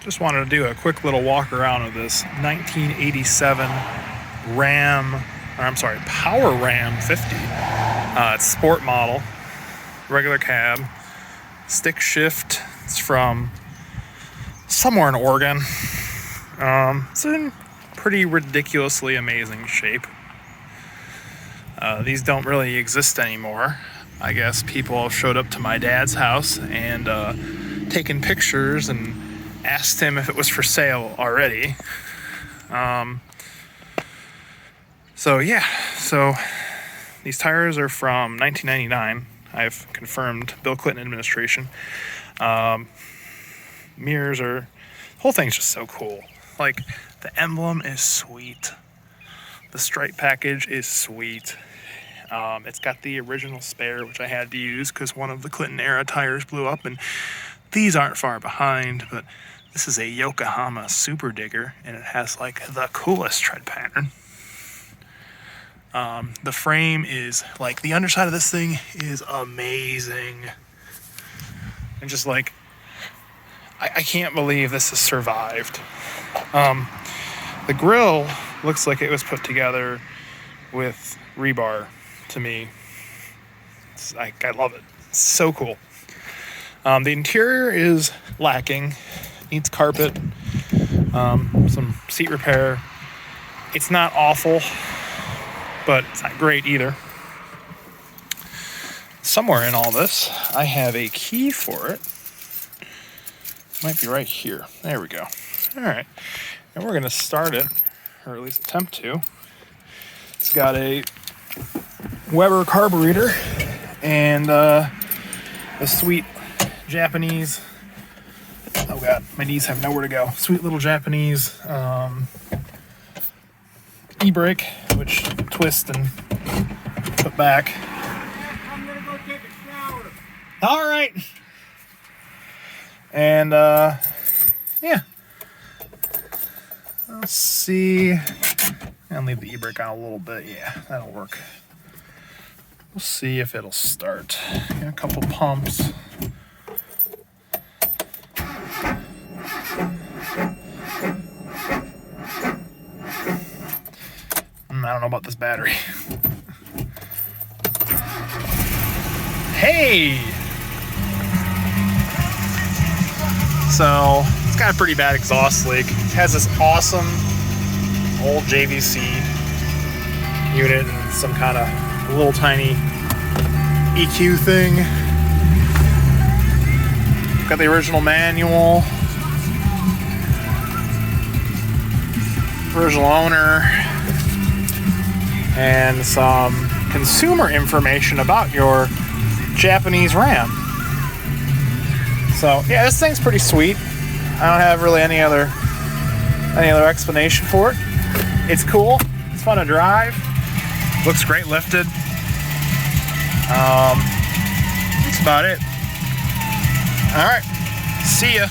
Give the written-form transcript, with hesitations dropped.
Just wanted to do a quick little walk around of this 1987 Power Ram 50. It's sport model, regular cab, stick shift. It's from somewhere in Oregon. It's in pretty ridiculously amazing shape. These don't really exist anymore. I guess people showed up to my dad's house and taken pictures and asked him if it was for sale already. So these tires are from 1999. I've confirmed Bill Clinton administration. Mirrors are, the whole thing's just so cool. Like, the emblem is sweet. The stripe package is sweet. It's got the original spare, which I had to use because one of the Clinton era tires blew up, and these aren't far behind, but this is a Yokohama Super Digger, and it has like the coolest tread pattern. The frame is like, the underside of this thing is amazing. And just like, I can't believe this has survived. The grill looks like it was put together with rebar to me. I love it. It's so cool. The interior is lacking. Needs carpet, some seat repair. It's not awful, but it's not great either. Somewhere in all this, I have a key for it. Might be right here. There we go. All right. And we're going to start it, or at least attempt to. It's got a Weber carburetor and a sweet Japanese, oh god, my knees have nowhere to go. Sweet little Japanese e-brake, which twist and put back. I'm gonna go take a shower. All right. And yeah. Let's see. I'll leave the e-brake on a little bit. Yeah, that'll work. We'll see if it'll start. Got a couple pumps. I don't know about this battery. Hey! So, it's got a pretty bad exhaust leak. It has this awesome old JVC unit and some kind of little tiny EQ thing. Got the original manual. Original owner. And some consumer information about your Japanese Ram. So yeah, this thing's pretty sweet. I don't have really any other explanation for it. It's cool. It's fun to drive. Looks great lifted. That's about it. All right. See ya.